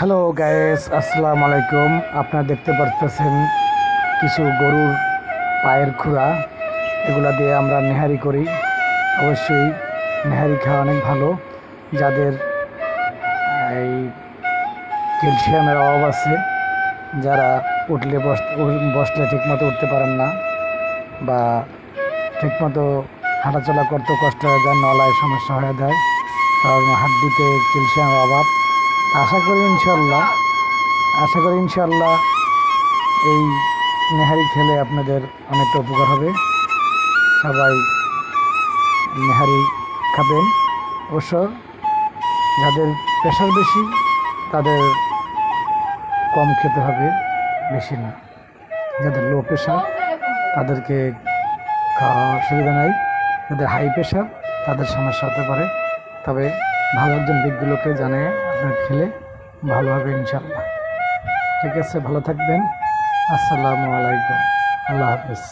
Hello guys, আসসালামু আলাইকুম। আপনারা দেখতে পাচ্ছেন কিছু গরুর পায়ের খুরা, এগুলা দিয়ে আমরা নেহারি করি। অবশ্যই নেহারি খাওয়া অনেক ভালো। যাদের এই ক্যালসিয়ামের অভাব আছে, যারা বসলে ঠিকমতো উঠতে পারেন না, বা ঠিকমতো হাঁটাচলা করতে কষ্ট হয়ে যায়, নলায় সমস্যা হয়ে যায়, কারণ হাড্ডিতে ক্যালসিয়ামের অভাব। আশা করি ইনশাল্লাহ এই নেহারি খেলে আপনাদের অনেকটা উপকার হবে। সবাই নেহারি খাবেন। অবশ্য যাদের প্রেশার বেশি তাদের কম খেতে হবে, বেশি না। যাদের লো প্রেশার তাদেরকে খাওয়া অসুবিধা নাই। যাদের হাই প্রেশার তাদের সমস্যা হতে পারে। তবে ভালো একজন দিকগুলোকে জানে আপনার খেলে ভালো হবে ইনশাল্লাহ। ঠিক আছে, ভালো থাকবেন। আসসালামু আলাইকুম, আল্লাহ হাফেজ।